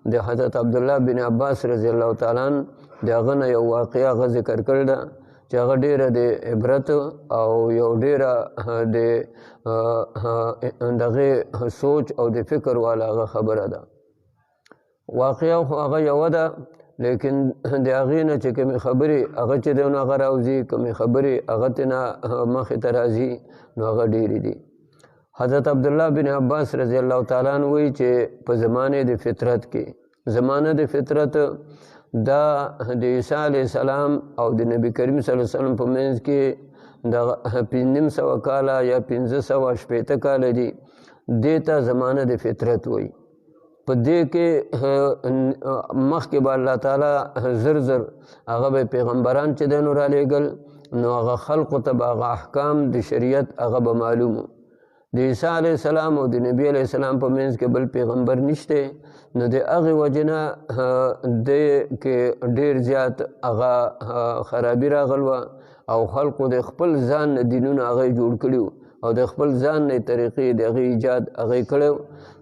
د حضرت عبدالله بن عباس رضی الله تعالی عنہ د هغه نه یو واقعه هغه ذکر کړې ده چې هغه ډېره د عبرت او یو ډېره د دغه سوچ او د فکر والا هغه خبره ده. واقعه خو هغه یوه ده، لیکن د هغې نه چې کومې خبرې هغه چې دی نو هغه راوځي، کومې خبرې هغه ترنه مخې ته راځي نو هغه ډېرې دي. حضرت عبدالله بن عباس رضی الله تعالی عنہ وایي چې په زمانې د فطرت کې، زمانه د فطرت دا د عیسی علیه السلام او د نبی کریم صلی الله علیه وسلم په منځ کې د 500 کاله یا 580 کاله دي. دې ته زمانه د فطرت وایي. په دې کې مخکې به الله تعالی زر زر هغه به پیغمبران چې دی نو رالیږل، نو هغه خلقو ته به هغه احکام د شریعت هغه به معلوم و. د عیسی علیه السلام او د نبی علیه السلام په منځ کې بل پیغمبر نشته، نو د هغې وجې نه دې کې ډېر زیات هغه خرابي راغل وه او خلقو د خپل ځان نه دینونه هغه جوړ کړي وو او د خپل ځان نه طریقې د هغې ایجاد هغه یې کړی.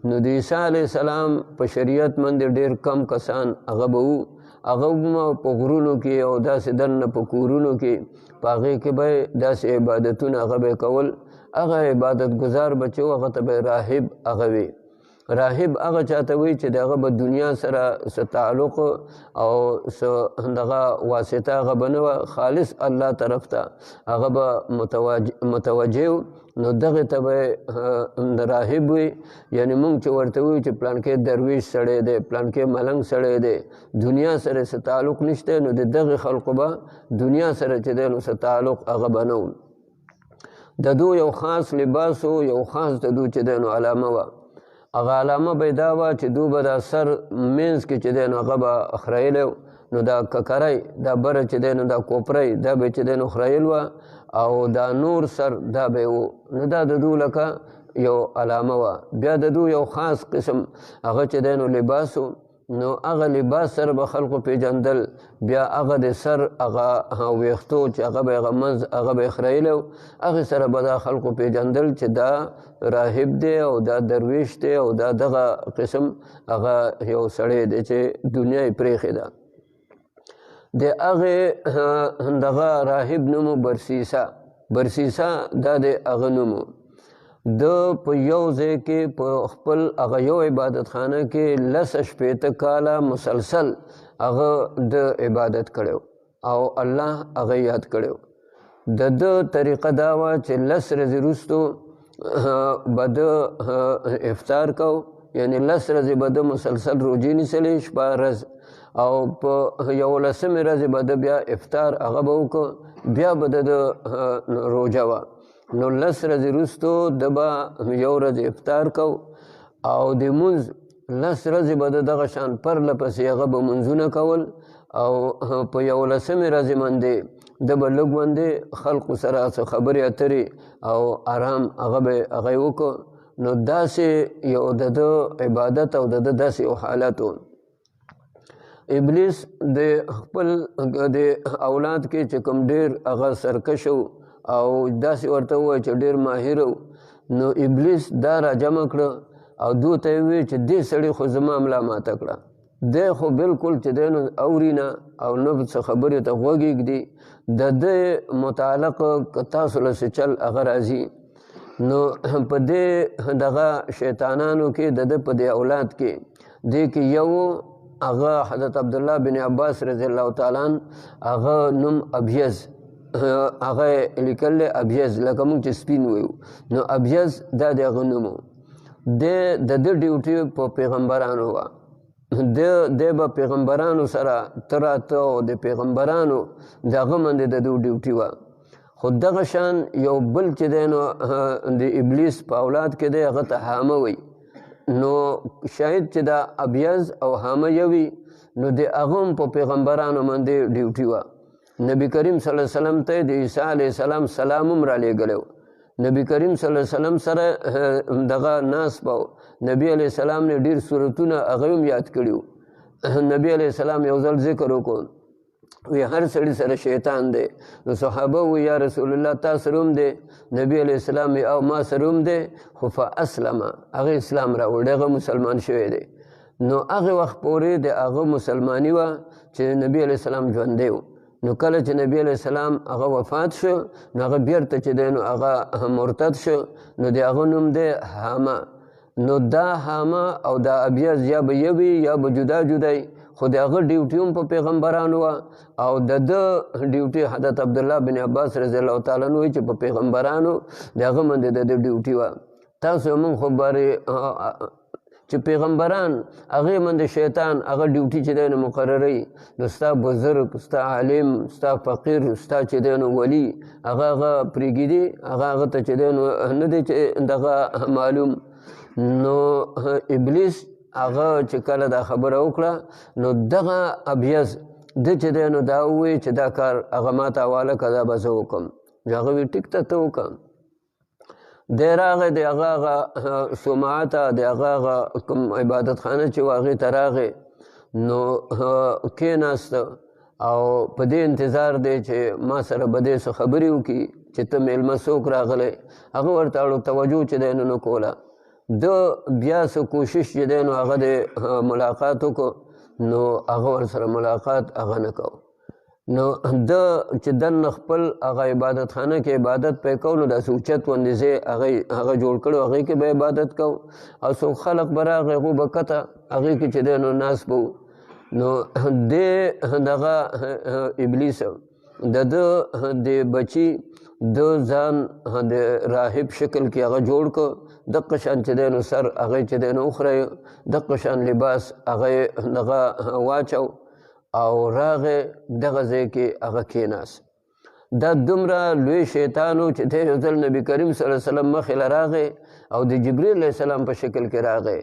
نو د عیسی علیه السلام په شریعت باندې ډېر کم کسان هغه به وو، هغه په غرونو کې او داسې دننه په کورونو کې په هغې کې به داسې عبادتونه هغه به کول. هغه عبادت گزار به چې و هغه ته به راهب هغه وي. راهب هغه چاته وي چې د هغه به دنیا سره څه تعلق او څه دغه واسطه هغه به نه وه، خالص الله طرف ته هغه به متوجه و. نو دغې ته به د راهب وي، یعنې مونږ چې ورته وایو چې پلانکې درویش سړی دی، پلانکې ملنګ سړی دی، دنیا سره څه تعلق نشته، نو د دغې خلقو به دنیا سره چې دی نو څه تعلق هغه به نه و. د دو یو خاص لباس و، یو خاص د دو چې دی نو علامه وه. هغه علامه به دا وه چې دو به دا سر منځ کې چې دی نو هغه به خریلی و، نو دا ککری دا بره چې دی نو دا کوپری دا به چې دی نو خریل وه، او دا نور سر دا به و. نو دا د دو لکه یو علامه وه. بیا د دو یو خاص قسم هغه چې دی نو لباس و، نو هغه لباس سره به خلقو پیژندل. بیا هغه د سر هغه ویښتو چې هغه به هغه منځ هغه به یې خریلی و، هغې سره به دا خلقو پیژندل چې دا راهب دی او دا درویش دی او دا دغه قسم هغه یو سړی دی چې دنیا یې پرېښې ده. د هغې دغه راهب نوم و برسیسه. برسیسه دا د هغه نوم و. د په یو ځای کې په خپل هغه یو عبادت خانه کې 10 کاله مسلسل هغه د عبادت کړی او الله هغه یاد کړی. د ده طریقه دا وه چې 10 ورځې وروستو به د افطار کو، یعنی 10 ورځې به د مسلسل روجې نیسلې، 10 ورځ، او په 11مې ورځې به د بیا افطار هغه به وکړو، بیا به د روجه وه. نو 10 ورځې وروستو د به یو ورځ افطار کو او د مونځ 10 ورځې به د دغه شان پرله پسې هغه به مونځونه کول، او په 11مې ورځې باندې د به لږ باندې خلقو سره څه خبرې اترې او آرام هغه به هغه یې وکړو. نو داسې یو د ده عبادت او د ده داسې یو حالت و. ابلیس د خپل د اولاد کې چې کوم ډېر هغه سرکش و او داسې ورته ووایي چې ډېر ماهر و، نو ابلیس دا را جمع کړه او دو ته یې وویل چې دې سړي خو زما ملا ماته کړه، دی خو بلکل چې دی نو اوري نه او نه څه خبرې ته غوږ ږدي. د ده متعلق که تاسو له څه چل هغه راځي، نو په دې دغه شیطانانو کې د ده په دې اولاد کې دې کې یو هغه حضرت عبدالله بن عباس رضی الله تعالی عنہ هغه نوم ابیض هغه لیکل دی ابیض، لکه موږ چې سپین وایو، نو ابیض دا د هغه نوم و. د ده ډیوټي په پیغمبرانو وه. دی به پیغمبرانو سره تراته او د پیغمبرانو د هغه باندې د ده ډیوټي وه. خو دغه شان یو بل چې دی نو د ابلیس په اولاد کې دی هغه ته حامه وایي. نو شاید چې دا ابیض او حامه یوي، نو د هغه هم په پیغمبرانو باندې ډیوټي وه. نبی کریم صلی الله علیه وسلم ته د عیسی علیه السلام سلام هم رالیږلی و. نبی کریم صلی الله علیه وسلم سره دغه ناست به و. نبی علیه السلام نه ډېر صورتونه هغه هم یاد کړي وو. نبی علیه السلام یو ځل ذکر وکړو، وی هر سړي سره شیطان دی. نو صحابه وی یا رسول الله تا سره هم دی؟ نبی علیه السلام او ما سره هم دی، خو فاسلمه هغه اسلام راوړی، هغه مسلمان شوی دی. نو هغه وخت پورې د هغه مسلماني وه چې نبي علیه السلام ژوندی و. نو کله چې نبی علیه السلام هغه وفات شو نو هغه بیرته چې دی نو هغه مرتد شو. نو د هغه نوم دی حامه. نو دا حامه او دا ابیض یا به یو وي یا به جدا جدا وي، خو د هغه ډیوټي هم په پیغمبرانو وه او د ده ډیوټي حضرت عبدالله بن عباس رضی الله تعالی عنه وایي چې په پیغمبرانو د هغه باندې د ده ډیوټي وه. تاسو مونږ خو بارې چې پیغمبران هغې باندې شیطان هغه ډیوټي چې دی نو مقرروي. نو ستا بزرګ، ستا عالم، ستا فقیر، ستا چې دی نو ولی هغه پرېږدي، هغه ته چې دی نو نه دی چې دغه معلوم. نو ابلیس هغه چې کله دا خبره وکړه نو دغه ابیض ده چې دی نو دا ووایي چې دا کار هغه ما ته حواله کړه، دا به زه وکړم. هغه وایي ټیک ته وکړه. دی راغی د هغه صومعه ته، د هغه کوم عبادت خانه چې و هغې ته راغی. نو کېناسته او په دې انتظار دی چې ما سره به دې څه خبرې وکړي چې ته میلمه څوک راغلی. هغه ورته اړو توجه چې دی نو کوله. ده بیا څه کوشش چې دی نو هغه د ملاقات وکړو. نو هغه ورسره ملاقات هغه نه کو. نو ده چې دننه خپل هغه عبادت خانه کې عبادت پې کو نو داسې اوچت غوندې ځای هغه جوړ کړی و، هغې کې به عبادت کو او څوک خلق به راغی هغو به کته هغې کې چې دی نو ناست به و. نو دې دغه ابلیس د ده د بچي د ځان د راهب شکل کې هغه جوړ کړ. دقه شان چې دی نو سر هغې چې دی نو وخوری، دقه شان لباس هغه دغه واچو او راغې دغه ځای کې هغه کېناست. دا دومره لوی شیطان و چې دی یو ځل نبي کریم صلی الله علیه وسلم مخې له راغی او د جبریل علیه السلام په شکل کې راغی.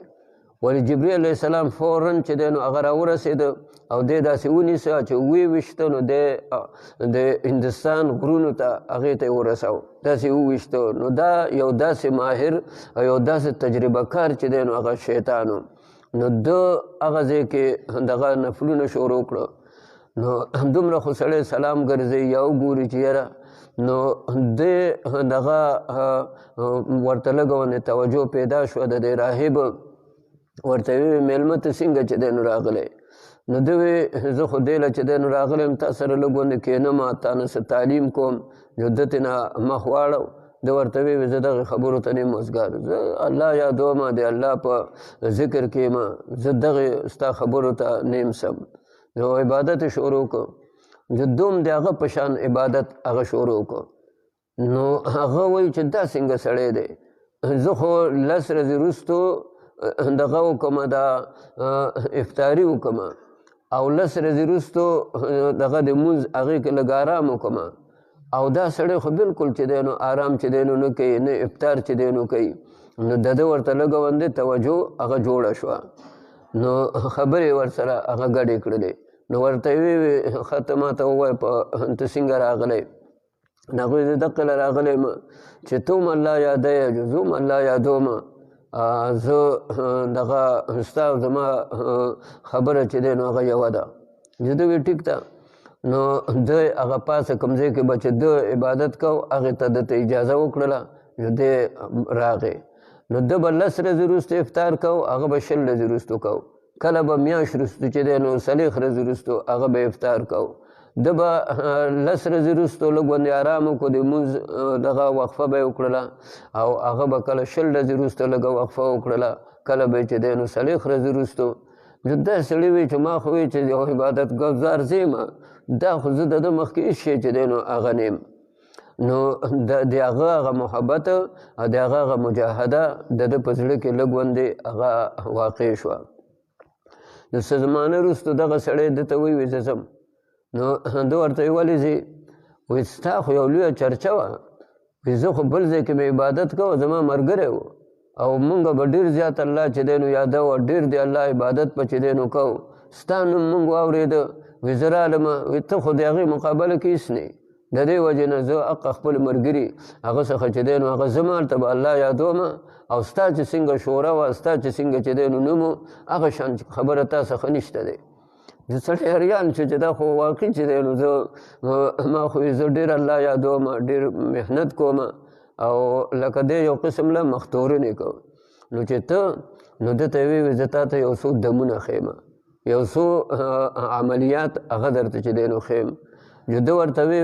ولې جبریل علیه السلام فوراً چې دی نو هغه راورسېده او دی داسې ونیسه چې ویې ویشته. نو دی د هندوستان غرونو ته هغې ته یې ورساو، داسې وویشته. نو دا یو داسې ماهر او یو داسې تجربه کار چې دی نو هغه شیطان و. نو ده هغه ځای کې دغه نفلونه شروع کړه. نو دومره خو سړی سلام ګرځوي یا وګوري چې یاره. نو دی دغه ورته لږه ونې توجه پیدا شوه د دې راهب. ورته ویې میلمه ته څنګه چې دی نو راغلی؟ نو ده وی زه خو دی له چې دی نو راغلی یم تا سره لږ غوندې کښېنم، تا نه څه تعلیم کوم. نو ده ترې نه مخ واړو. ده ورته ویې زه دغې خبرو ته نه یم وزګار، زه الله یادوم، د الله په ذکر کې یم، زه دغې ستا خبرو ته نه یم سم. نو عبادت یې شروع کړ. زه دوم د هغه په شان عبادت هغه شروع کړ. نو هغه وایي چې دا څنګه سړی دی؟ زه خو 10 ورځې وروستو دغه وکړمه، دا افطاري وکړمه او 10 ورځې وروستو دغه د مونځ هغې کې لږ ارام وکړمه. او دا سړی خو بالکل چې دی نو آرام چې دی نو نه کوي، نه افطار چې دی نو کوي. نو د ده ورته لږه غوندې توجه هغه جوړه شوه. نو خبرې ورسره هغه ګډې کړلې. نو ورته یې ویې ښه ته ما ته ووایه ته څنګه راغلی؟ نو هغوی زه دقې له راغلی یم چې ته هم الله یادوې، زه هم الله یادوم. زه دغه ستا او زما خبره چې دی نو هغه یوه ده. زه ده وی ټیک ده. نو ده هغه پاسه کوم ځای کې به چې ده عبادت کو هغې ته ده ته اجازه وکړله. نو دی راغی. نو ده به 10 ورځې وروسته افطار کو، هغه به 20 ورځې وروستو کو. کله به میاشت وروستو چې دی نو 40 ورځې وروستو هغه به افطار کو. ده به 10 ورځې وروستو لږ غوندې ارام وکړو، د لمونځ دغه وقفه به یې وکړله او هغه به کله 20 ورځې وروسته لږه وقفه وکړله، کله به یې چې دی نو 40 ورځې وروستو. نو دا سړي وایي چې ما خو وایي چې یو عبادت ګزار زه یم، دا خو زه د ده مخکې هېڅ شی چې دی نو هغه نه یم. نو د هغه هغه محبت او د هغه هغه مجاهده د ده په زړه کې لږ غوندې هغه واقع شوه. نو څه زمانه وروستو دغه سړی ده ته وایي زه ځم. نو ده ورته ویې ولې ځې؟ وایي ستا خو یو لویه چرچه وه، وایي زه خو بل ځای کې مې عبادت کوه، زما ملګری و او مونږ به ډېر زیات الله چې دی نو یادوه، ډېر د الله عبادت به چې دی نو کوو. ستا نوم مونږ واورېده، وایي زه رالمه، وایي ته خو د هغې مقابله کې هېڅ نه یې. د دې وجې نه زه حقه خپل ملګري هغه څخه چې دی نو هغه زما هلته به الله یادوم او ستا چې څنګه شوره وه، ستا چې څنګه چې دی نو نوم و، هغه شان خبره تا څخه نشته دی. زه سړی حیران شو چې دا خو واقع چې دی نو زه ما خو زه ډېر الله یادوم، ډېر محنت کوم او لکه دی یو قسم له مختورنې کوم. نو چې ته نو ده ته وی زه تا ته یو څو دمونه ښیم، یو څو عملیات هغه درته چې دی نو ښیم. نو ده ورته وی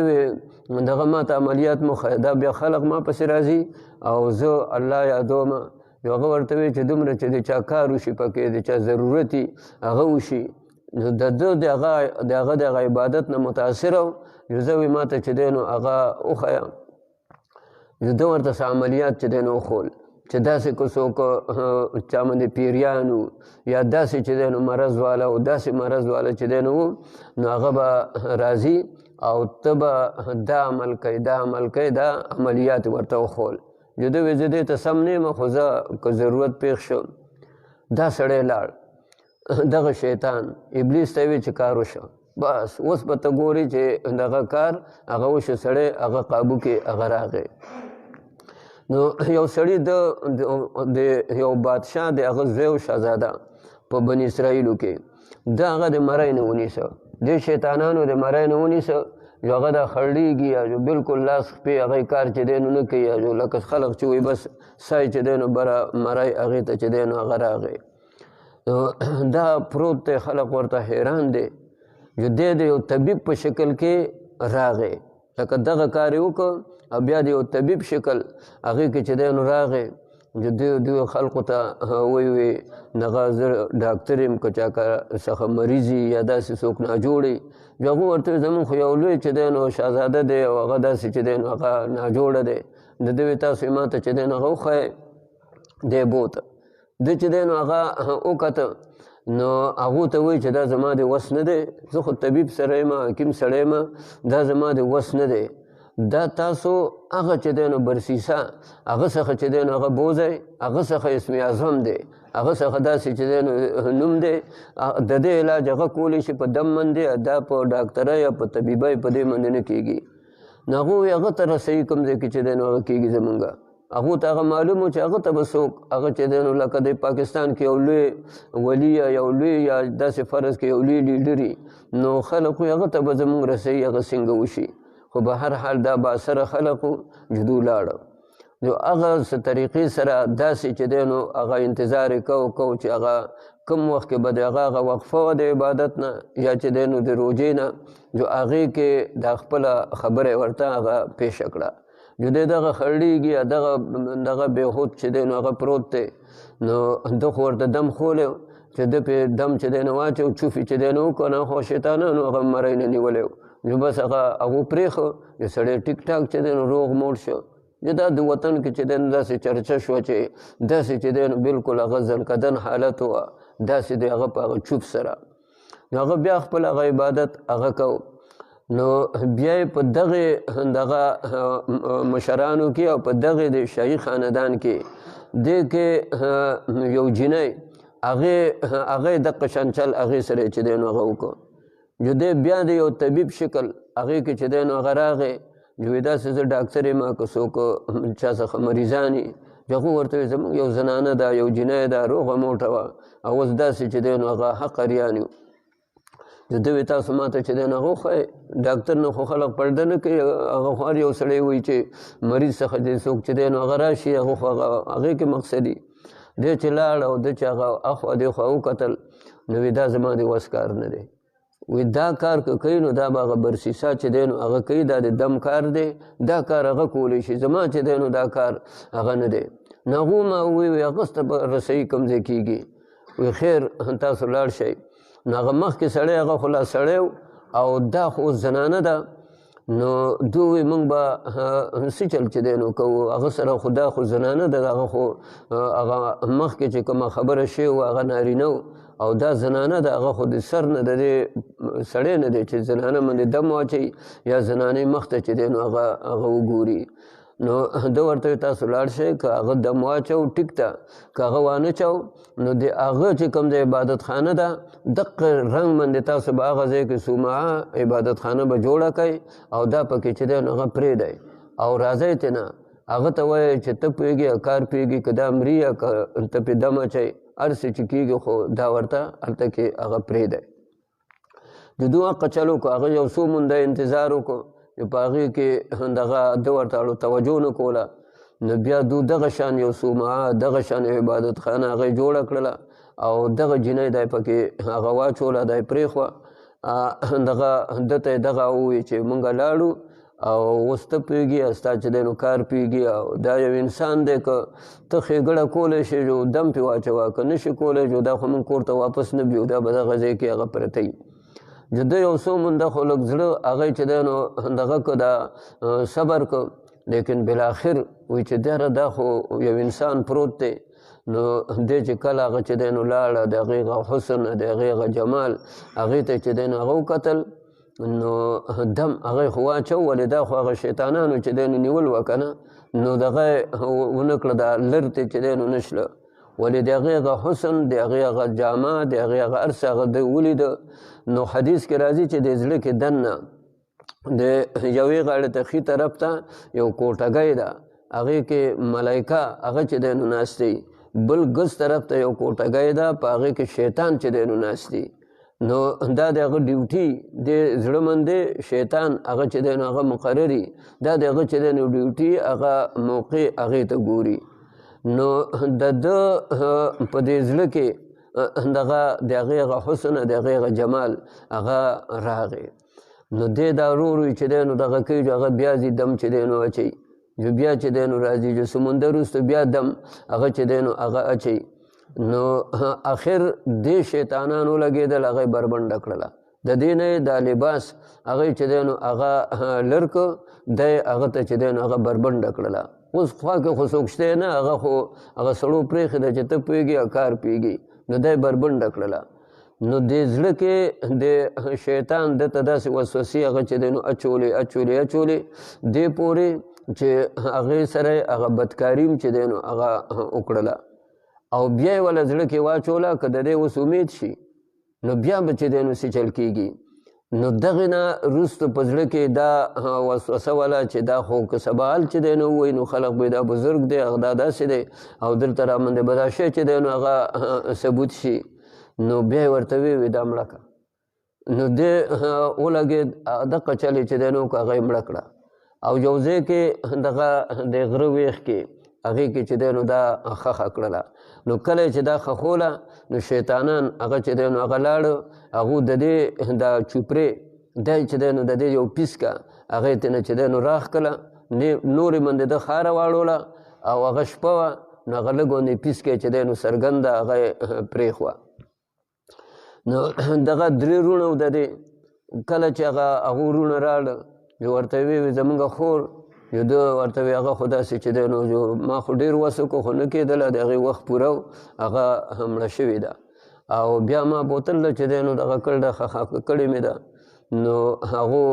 دغه ما ته عملیات مو ښیه، دا بیا خلق ما پسې راځي او زه الله یادوم. نو هغه ورته وی چې دومره چې د چا کار وشي پکې د چا ضرورت وي هغه وشي. نو د ده د هغه د عبادت نه متاثر و. نو زه وی ما ته چې دی نو هغه وښیه. نو ده ورته څه عملیات چې دی نو وښول چې داسې که څوک چا باندې پیریان و یا داسې چې دی نو مرض والا و، داسې مرض والا چې دی نو و، نو هغه به راځي او ته به دا عمل کوي دا عمل کوي، دا عملیات ورته وښول. نو ده وی زه دې ته سم نه یم، خو زه که ضرورت پېښ شو. دا سړی لاړ، دغه شیطان ابلیس ته وی چې کار وشه، بس اوس به ته ګورې چې دغه کار هغه وشو، سړی هغه قابو کې هغه راغی. نو یو سړي د یو بادشاه د هغه زوی و شهزاده په بني اسرائیلو کې، ده هغه د مرۍ نه ونیسه، دې شیطانانو د مرۍ نه ونیسه. جو هغه دا خړډېږي یا جو بالکل لاس خپې هغه کار چې دی نو نه کوي، یا جو لکه خلق چې وایي بس سای چې دی نو بره مرۍ هغې ته چې دی نو هغه راغی. دا پروت دی، خلق ورته حیران دی. جو دی د یو طبیب په شکل کې راغی، لکه دغه کار یې وکړ او بیا د یو طبیب شکل هغې کې چې دی نو راغی. دوی خلقو ته وی دغه زه ډاکټر یم، که چا څخه مریض وي یا داسې څوک ناجوړ وي. هغه ورته زمونږ خو یو لوی چې دی نو شهزاده دی او هغه داسې چې دی نو هغه ناجوړه دی. د ده وی تاسو یې ما ته چې دی نو هغه وښیئ. دی بوته، ده چې دی نو هغه وکته، نو هغو ته وایي چې دا زما د وس نه دی، زه خو طبیب سره یم، حکیم سړی یم، دا زما د وس نه دی. دا تاسو هغه چې دی نو برسیسه هغه څخه چې دی نو هغه بوځئ، هغه څخه اسم اعظم دی، هغه څخه داسې چې دی نو نوم دی، د دې علاج هغه کولی شي په دم باندې، دا په ډاکټرۍ یا په طبیبۍ په دې باندې نه کېږي. نو هغه وایي هغه ته رسوي کوم ځای کې چې دی نو هغه کېږي زمونږ. هغو ته هغه معلوم و چې هغه ته به څوک هغه چې دی نو لکه د پاکستان کې یو لوی ولي یا یو لوی یا داسې فرض کې یو لوی لیډر وي، نو خلق وایي هغه ته به زمونږ رسوي هغه څنګه وشي. خو به هر حال دا باثره خلق و، جدو لاړه. نو هغه څه طریقې سره داسې چې دی نو هغه انتظار یې کو چې هغه کم وخت کې به د هغه وقفه وه د عبادت نه یا چې دی نو د روژې نه، جو هغې کې دا خپله خبره ورته هغه پیشه کړه. جو دی دغه خړډېږي یا دغه بېهود چې دی نو هغه پروت دی. نو ده خو ورته دم خولی و چې ده پې دم چې دی نو واچو، چوفې چې دی نو وکړه، نه خو شیطانانو هغه مرۍ نه نیولی و. نو بس هغه پرېښه، یو سړی ټیک ټاک چې دی نو روغ موړ شو. دا د وطن کې چې دی نو داسې چرچه شوه چې داسې چې دی نو بلکل هغه زنکدن حالت وه، داسې د هغه په هغه چوپ سره. نو هغه بیا خپل هغه عبادت هغه کو. نو بیا یې په دغې مشرانو کې او په دغې د شاهي خاندان کې دې کې یو جینۍ هغې دقه شان چل هغې سره چې دی نو هغه وکړو. جو دی بیا د یو طبیب شکل هغې کې چې دی نو هغه راغی. جو وی داسې زه ډاکټر یم، که څوک چا څخه مریضان وي. هغه ورته وایي زموږ یو زنانه ده، یو جینۍ ده، روغه موټه وه، او اوس داسې چې دی نو هغه حقریان یو. نو ده وی تاسو ما ته چې دی نو هغه وښایئ. ډاکټر نه خو خلق پرده نه کوي، هغه خو هر یو سړی وایي چې مریض څخه چې څوک چې دی نو هغه راشي، هغه خو هغې کې مقصد وي. دی چې لاړ او ده چې هغه اخوا دېخوا وکتل، نو وی دا زما د وس کار نه دی. وی دا کار که کوي نو دا به هغه برسیسه چې دی نو هغه کوي، دا د دم کار دی، دا کار هغه کولی شي، زما چې دی نو دا کار هغه نه دی. نو هغو ما ووی هغه ته به رسوي کوم ځای کېږي. وی خیر تاسو لاړ شئ. نو هغه مخکې سړی هغه خو لا سړی او دا خو زنانه ده. نو دوی وی موږ به څه چل چې دی نو کوو، هغه سره خو دا خو زنانه ده، هغه خو هغه مخکې چې کومه خبره شوې وه هغه نارینه و، او دا زنانه ده، هغه خو د سر نه د دې سړی نه دی چې زنانه باندې دم واچوي یا زنانې مخ ته چې دی نو هغه وګوري. نو ده ورته تاسو لاړ شئ، که هغه دم واچو ټیک ده، که هغه وانه چو نو د هغه چې کوم د عبادت خانه ده دقه رنګ باندې تاسو به هغه ځای کې صومعه عبادت خانه به جوړه کوئ او دا پکې چې دی نو هغه پرېږدئ او راځئ ترې. هغه ته وایئ چې ته پوهېږې کار پوهېږي، که دا مري یا که ته پې دم اچئ، هر څه چې کېږي خو دا ورته هلته کې هغه پرېږدئ. د دوی حقه چل وکړو، هغه یو څو مونده انتظار وکړو، په هغې کې دغه ده ورته توجه نه کوله. نو بیا دو دغه شان یو صومعه دغه شان یو عبادت خانه هغه یې جوړه کړله او دغه جینۍ دی پکې هغه واچوله دی پرېښوه دغه ده ته یې دغه ووایي چې مونږ لاړو او اوس ته پوهېږي ستا چې دی نو کار پوهېږي او دا یو انسان دی که ته ښېګړه کولی شې جو دم پې واچوه که نه شي کولی جو دا خو مونږ کور ته واپس نه بیو دا به دغه ځای کې هغه پرته وي ده یو څو مونده خو لږ زړه هغه چې دی نو دغه که دا صبر که لیکن بالاخر وایي چې دیاره دا خو یو انسان پروت دی نو دی چې کله هغه چې دی نو لاړه د هغې هغه حسن د هغې هغه جمال هغې ته چې دی نو هغه وکتل نو دم هغه خو واچو ولې دا خو هغه شیطانانو چې دی نو نیول وه که نه نو دغه ونه کړه دا لر ته چې دی نو نشله ولې د هغې هغه حسن د هغې هغه جامه د هغې هغه هر څه هغه دی ولیده نو حدیث کې راځي چې د زړه کې دننه د یوې غاړې ته ښي طرف ته یو کوټګۍ ده هغې کې ملایکه هغه چې دی نو ناست دی بل ګز طرف ته یو کوټګۍ ده په هغې کې شیطان چې دی نو ناست دی نو دا د هغه ډیوټي د زړه مندې شیطان هغه چې دی نو هغه مقرري دا د هغه چې دی نو ډیوټي هغه موقع هغې ته ګوري نو د ده په دې زړه کې دغه د هغې هغه حسن د هغې هغه جمال هغه راغی نو دی دا ورو ورو چې دی نو دغه کوي هغه بیا ځي دم چې دی نو اچوي جو بیا چې دی نو راځي جو سمندر وروسته بیا دم هغه چې دی نو هغه اچوي نو اخر دې شیطانانو لګېدل هغه یې بربنډه کړله د دې نه یې دا لباس هغه چې دی نو هغه لر که دی هغه ته چې دی نو هغه بربنډه کړله اوس خوا کې خو څوک شته نه هغه خو هغه سړو پرېښې ده چې ته پوهېږي او کار پوهېږي نو دی بربنډه کړله نو دې زړه کې د شیطان دته داسې وسوسې هغه چې دی نو اچولې دې پورې چې هغې سره هغه بدکاري چې دی نو هغه وکړله او بیا یې وله زړه کې واچوله که د دې اوس امید شي نو بیا به چې دی نو څه چل کېږي نو دغې نه وروسته په زړه کې دا وسوسه وله چې دا خو که سبا حال چې دی نو ووایي نو خلق به دا بزرګ دی هغه دا داسې دی او دلته رامنې به دا شی چې دی نو هغه ثبوت شي نو بیا یې ورته ویې دا مړه کړه نو دی ولګېد دقه چل یې چې دی نو که هغه یې مړه کړه او یو ځای کې دغه د غره ویښ کې هغې کې چې دی نو دا خښه کړله نو کله چې دا خښوله نو شیطانان هغه چې دی نو هغه لاړه هغو د دې دا چوپرې دی چې دی نو د دې یو پیسکه هغې ته نه چې دی نو راښکله نورې منډې ده خاره واړوله او هغه شپه وه نو هغه لږ غوندې پیسکې چې دی نو څرګنده هغه یې پرېښوه نو دغه درې وروڼه و د دې کله چې هغه وروڼه راړه یو ورته ویې زمونږ خور یو ده ورته وی هغه خو داسې چې دی نو ما خو ډېر وس وکړو خو نه کېدله د هغې وخت پوره و هغه مړه شوې ده او بیا ما بوتله چې دی نو دغه کړه کړې مې ده نو هغو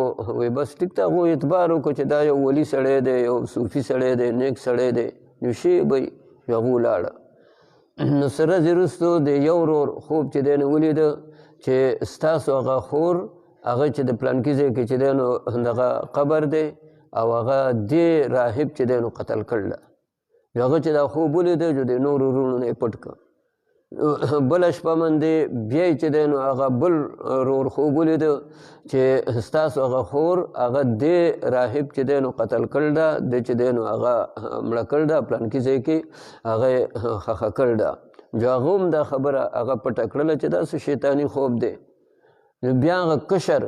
وی بس ټیک ته هغو اعتبار وکړو چې دا یو ولي سړی دی یو صوفي سړی دی نیک سړی دی نو شی به هغو لاړه نو څه ورځې وروستو د یو ورور خوب چې دی نو ولیده چې ستاسو هغه خور هغه چې د پلانکي ځای کې چې دی نو دغه قبر دی او هغه دې راهب چې دی نو قتل کړله هغه چې دا خوب ولیده چې د نورو وروڼو نه یې پټ کړه بله شپه باندې بیا یې چې دی نو هغه بل ورور خوب ولیده چې ستاسو هغه خور هغه دې راهب چې دی نو قتل کړل ده د چې دی نو هغه مړه کړل ده پلانکي ځای کې هغه یې خښه کړل ده جو هغه هم دا خبره هغه پټه کړله چې دا څه شیطاني خوب دی نو بیا هغه کشر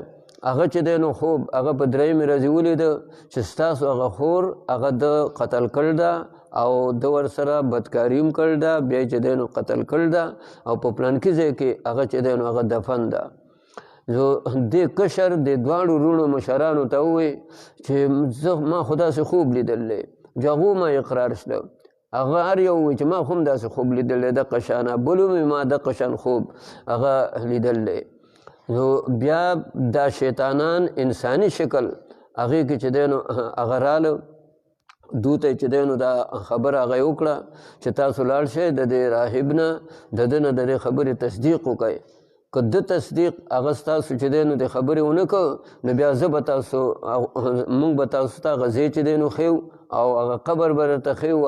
هغه چې دی نو خوب هغه په درېیمې ورځې ولیده چې ستاسو هغه خور هغه د قتل کړل ده او د ورسره بدکاري هم کړل ده بیا چې دی نو قتل کړل ده او په پلانکي ځای کې هغه چې دی نو هغه دفن ده نو دې کشر د دواړو وروڼو مشرانو ته ووایي چې زه ما خو داسې خوب لیدلی چې هغو ما اقرار شته هغه هر یو وایي چې ما خو هم داسې خوب لیدلی دقه شانه بل ومې ما دقه شان خوب هغه لیدلی نو بیا دا شیطانان انساني شکل هغې کې چې دی نو هغه راله دو ته چې دی نو دا خبره هغه یې وکړه چې تاسو لاړ شئ د دې راهب نه د ده نه د دې خبرې تصدیق وکئ که ده تصدیق هغه ستاسو چې دی نو د خبرې ونه کړ نو بیا زه به تاسو موږ به تاسو ته هغه ځای چې دی نو ښیو او هغه قبر به درته ښیو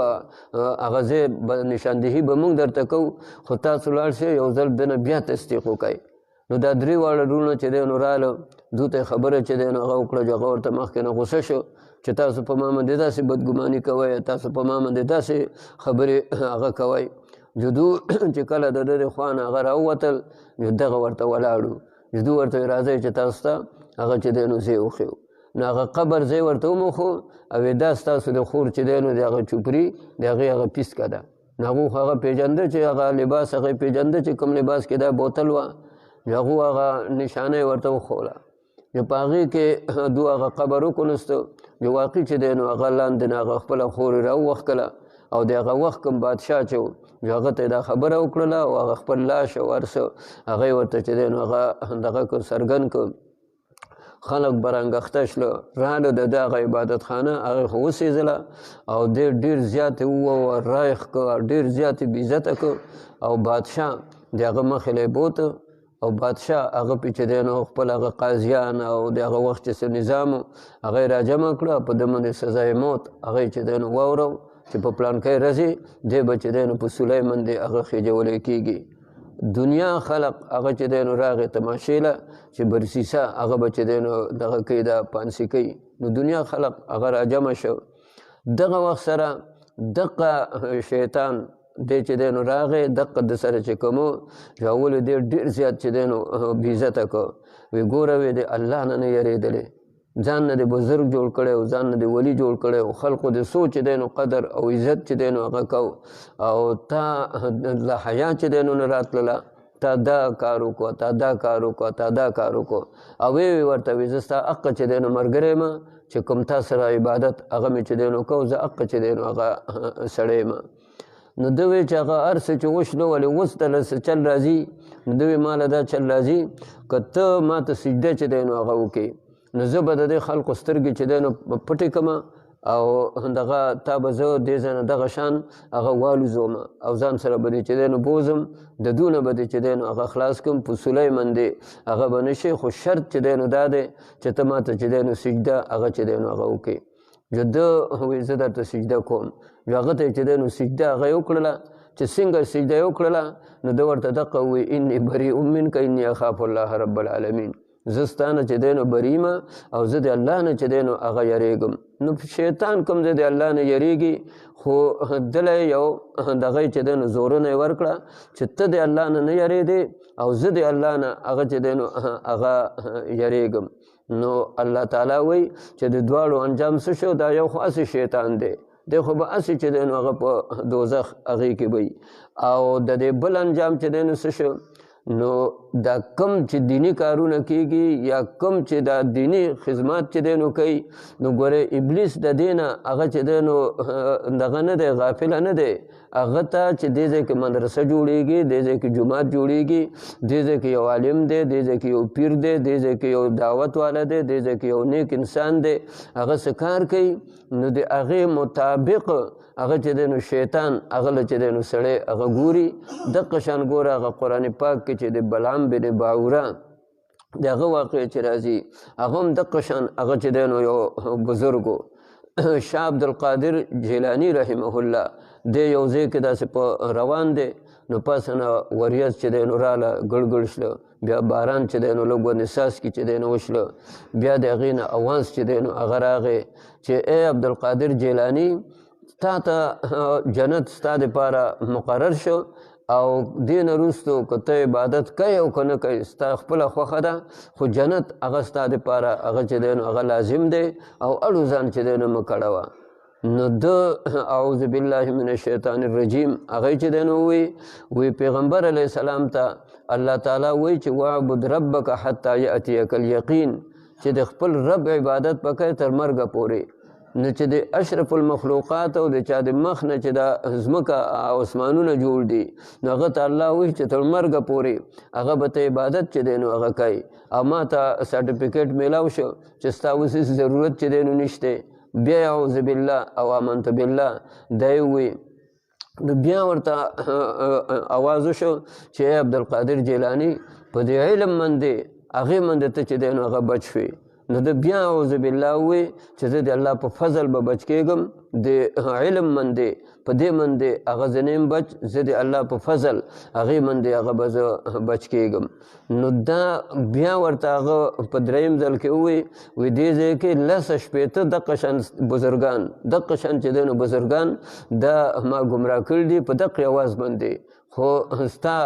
هغه ځای به نشاندهي به موږ درته کوو خو تاسو لاړ شئ یو ځل ده نه بیا تصدیق وکئ نو دا درې واړه وروڼه چې دی نو راله دو ته خبره چې دی نو هغه وکړه چې هغه ورته مخکې نه غوسه شو چې تاسو په ما باندې داسې بدګماني کوئ، تاسو په ما باندې داسې خبرې هغه کوئ. جدو چې کله د ده د خوا نه هغه راووتل، نو دغه ورته ولاړو. جدو ورته ویل راځئ چې تاسو ته هغه چې دی نو ځای وښیو. نو هغه قبر ځای ورته وموښو او دا ستاسو د خور چې دی نو د هغه چوپري د هغې هغه پیسکه ده. نو هغو هغه پېژنده چې هغه لباس هغه پېژنده چې کوم لباس کې دا بوتل وه، نو هغو هغه نشانه یې ورته وښوله. نو په هغې کې دو هغه قبر وکونسته، نو واقع چې دی نو هغه لاندې نه هغه خپله خور یې راووښکله او د هغه وخت کوم بادشاه چې و نو هغه ته یې دا خبره وکړله او هغه خپل لاش او هر څه هغه یې ورته چې دی نو هغه دغه کړ څرګند کړ. خلک برانګښته شله، راله د ده هغه عبادت خانه هغې خو وسېزله او دی ډېر زیات یې ووهه، رایخ کړه، ډېر زیات یې بېعزته کړ او بادشاه د هغه مخې له یې بوته او بادشاه هغه پې چې دی نو خپل هغه قاضیان او د هغه وخت چې څه نظام و هغه یې راجمع کړه او په ده باندې سزای موت هغه یې چې دی نو واورو چې په پلانکۍ ورځې دی به چې دی نو په سولۍ باندې هغه خېجولی کېږي. دنیا خلق هغه چې دی نو راغې تماشې له چې برسیسه هغه به چې دی نو دغه کوي دا پانسي کوي. نو دنیا خلق هغه راجمع شو. دغه وخت سره دغه شیطان دی چې دی نو راغی دقه د سره چې کوم راولې دی ډېر زیات چې دی نو بېعزته کړ. وی ګوره وی د الله نه نه یېرېدلې، ځان نه د بزرګ جوړ کړی او ځان نه د ولي جوړ کړی او خلقو د څو چې دی نو قدر او عزت چې دی نو هغه کو او تا له حیا چې دی نو نه راتلله، تا دا کار وکړه، تا دا کار وکړه، تا دا کار وکړه. او وی ورته وی زه ستا حقه چې دی نو ملګری یم چې کوم تا سره عبادت هغه مې چې دی نو کو، زه حقه چې دی نو هغه سړی یم. نو ده وی چې هغه هر څه چې وشلو ولې اوس دله څه چل راځي؟ نو ده وی ماله دا چل راځي که ته ما ته سجده چې دی نو هغه وکړې نو زه به د دې خلکو سترګې چې دی نو پټې کړمه او دغه تا به زه دې ځای نه دغه شان هغه والوزوم او ځان سره به دې چې دی نو بوزم، د دونه به دې چې دی نو هغه خلاص کړم، په سولۍ باندې هغه به نه شي. خو شرط چې دی نو دا دی چې ته ما ته چې دی نو سجده هغه چې دی نو هغه وکړې. نو ده وی زه درته سجده کوم. نو هغه ته چې دی نو سجده هغه یې وکړله. چې څنګه سجده یې وکړله نو ده ورته دقه ووی اني بریء منک اني اخاف الله رب العالمین، زه ستا نه چې دی نو بري یم او زه د الله نه چې دی نو هغه یېرېږم. نو شیطان کوم ځای د الله نه یېرېږي، خو دله یو دغه چې دی نو زورونه یې ورکړه چې ته د الله نه نه یېرېدې او زه د الله نه هغه چې دی نو هغه یېرېږم. نو الله تعالی وایي چې د دواړو انجام څه شو؟ دا یو خو هسې شیطان دی، دی خو به هسې چې دی نو هغه په دوزخ هغې کې به او د دې بل انجام چې دی نو څه شو؟ نو دا کم چې دینی کارونه کېږي یا کم چې دا دینی خدمات چې دی نو کوي نو ګورې ابلیس د دې نه هغه چې دی نو دغه نه دی، غافله نه دی. هغه ته چې دې ځای کې مدرسه جوړېږي، دې ځای کې جومات جوړېږي، دې ځای کې یو عالم دی، دې ځای کې یو پیر دی، دې ځای کې یو دعوت والا دی، دې ځای کې یو نیک انسان دی، هغه څه کار کوي نو د هغې مطابق هغه چې دی نو شیطان هغه له چې دی نو سړی هغه ګوري. دقه شان ګوره هغه قرآن پاک کې چې د بلعام بن باوره د هغه واقع چې راځي هغه هم دقه شان هغه چې دی نو یو بزرګ و شاه عبدالقادر جیلانی رحمه الله دی یو ځای کې داسې په روان دی نو پس نه وریځ چې دی نو راله ګړګړ شله، بیا باران چې دی نو لږ باندې څاڅکي چې دی نو وشله، بیا د هغې نه اواز چې دی نو هغه راغی چې ای عبدالقادر جیلانی تا ته جنت ستا دپاره مقرر شو او دې نه وروستو که ته عبادت کوې او که نه کوې ستا خپله خوښه ده، خو جنت هغه ستا دپاره هغه چې دی نو هغه لازم دی او اړو ځان چې دی نو مه کړوه. نو ده اعوذ بالله من الشیطان الرجیم هغه چې دی نو وی پیغمبر علیه السلام ته الله تعالی وایي چې واعبد ربک حتی یأتیک الیقین، چې د خپل رب عبادت وکړې تر مرګه پورې. نو چې د اشرف المخلوقات او د چا د مخ نه چې دا ځمکه او اسمانونه جوړ دي نو هغه ته الله وایي چې تر مرګه پورې هغه به ته عبادت چې دی نو هغه کوي او ما ته سرټیفیکیټ میلاو شو چې ستا اوس هېڅ ضرورت چې دی نو نشته. بیا اعوذ بالله او آمنت بالله دی ووایي. نو بیا ورته اواز وشو چې ای عبدالقادر جیلانی په دې علم باندې هغې باندې ته چې دی نو هغه بچ شوې نو د بیا اعوذ بالله وی چې زه د الله په فضل به بچ کېږم، د علم من دی په دې من دی هغه زه نیم بچ، زه د الله په فضل هغې من دی هغه به زه بچ کېږم. نو دا بیا ورته هغه په دریم ځل کې وی دې ځای کې 10 دقه شان بزرګان دقه شان چې دی نو بزرګان دا ما ګمراه کړي دي په دقه اواز باندې، خو ستا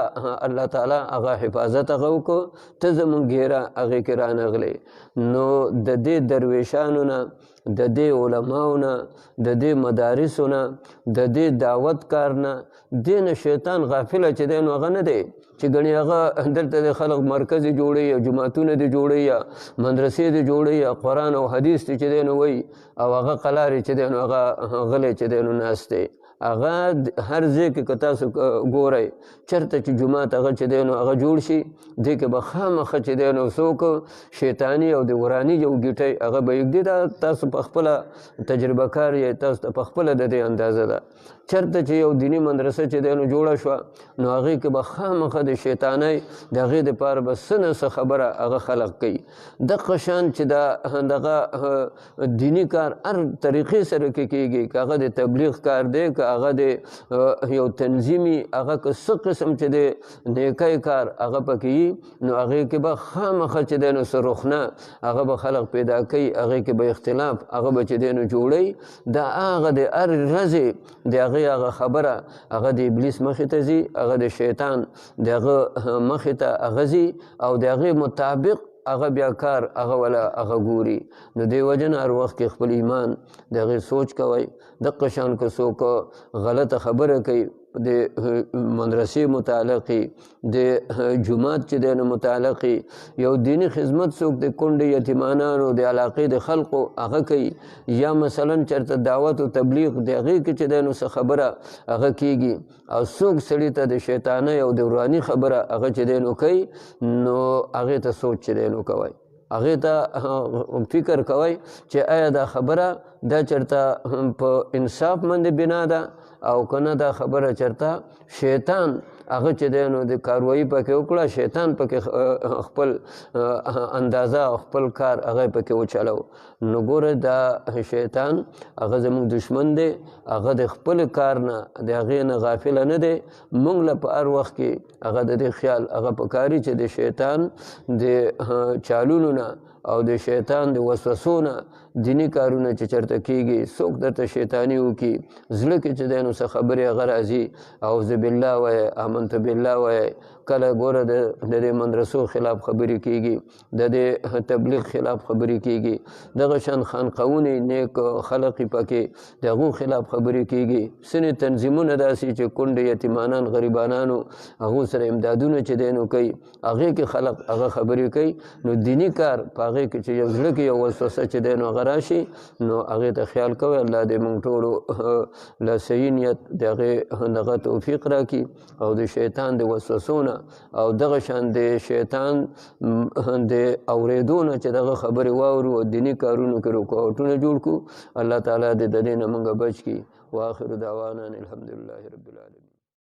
الله تعالی هغه حفاظت هغه وکړو، ته زمونږ ګیره هغې کې رانغلی. نو د دې درویشانو نه، د دې علماو نه، د دې مدارسو نه، د دې دعوت کار نه، دې نه شیطان غافله چې دی نو هغه نه دی چې ګڼې هغه دلته د خلق مرکز یې جوړوي یا جوماتونه دې جوړوي یا مدرسې دې جوړوي یا قرآن او حدیث دې چې دی نو وایي او هغه قلارې چې دی نو هغه غلی چې دی نو ناست دی. هغه هر ځای کې که تاسو ګورئ چېرته چې جومات هغه چې دی نو هغه جوړ شي، دې کې به خامخا چې دی نو څوک شیطاني او د وراني یو ګیټۍ هغه به یږدي. دا تاسو په خپله تجربه کار یې، تاسو ته په خپله د دې اندازه ده. چېرته چې یو دیني مدرسه چې دی نو جوړه شوه نو هغې کې به خامخا د شیطانۍ د هغې دپاره به څه نه څه خبره هغه خلق کوي. دغه شان چې دغه دیني کار هر طریقې سره کې کېږي، که هغه د تبلیغ کار دی، که هغه د یو تنظیمي، هغه که څه قسم چې د نیکۍ کار هغه پکې وي نو هغې کې به خامخا چې دی نو څه رخنه هغه به خلق پیدا کوي، هغې کې به اختلاف هغه به چې دی نو جوړوي. دا هغه د هر ورځې د هغې هغه خبره هغه د ابلیس مخې ته ځي، هغه د شیطان د هغه مخې ته هغه ځي او د هغې مطابق هغه بیا کار هغه ولا هغه ګوري. نو دې وجه نه هر وخت کې خپل ایمان د هغې سوچ کوئ. دقه شان که څوک غلطه خبره کوي د مدرسې متعلقي، د جومات چې دی نو متعلقي، یو دینی خدمت څوک د کونډې یتیمانانو د علاقې د خلقو هغه کوي، یا مثلا چېرته دعوت و تبلیغ د هغې کې چې دی نو څه خبره هغه کېږي او څوک سړي ته د شیطانۍ او د وراني خبره هغه چې دی نو کوي، نو هغې ته سوچ چې دی نو کوئ، هغې ته فکر کوئ چې آیا دا خبره دا چېرته په انصاف باندې بنا ده او که نه دا خبره چېرته شیطان هغه چې دی نو د کاروایي پکې وکړه، شیطان پکې خپل اندازه او خپل کار هغه پکې وچلو. نو ګوره دا شیطان هغه زموږ دشمن دی، هغه د خپل کار نه د هغې نه غافله نه دی. موږ له په هر وخت کې هغه د دې خیال هغه پکاري چې د شیطان د چالونو نه او د شیطان د وسوسو نه دینی کارونه چې چېرته کېږي، څوک درته شیطاني وکړي، زړه کې چې دی نو څه خبرې هغه راځي، اعوذ بالله وایه، آمنت بالله وایه. کله ګوره د دې مدرسو خلاف خبرې کېږي، د دې تبلیغ خلاف خبرې کېږي، دغه شان خانقاهونه نیک خلق پکې د هغو خلاف خبرې کېږي. ځینې تنظیمونه داسې چې کونډې یتیمانان غریبانانو هغو سره امدادونه چې دی نو کوي، هغې کې خلق هغه خبرې کوي. نو دیني کار په هغې کې چې یو زړه کې یو وسوسه چې دی نو هغه راشي، نو هغې ته خیال کوئ. الله دې موږ ټولو له صحیح نیت د هغې دغه توفیق راکړي او د شیطان د وسوسو نه او دغه شان د شیطان د اورېدو نه چې دغه خبرې واورو او دیني کارونو کې رکاوټونه جوړ کړو. الله تعالی دې د دې نه موږ بچ کړي. واخر دعوانا الحمدلله رب العالمین.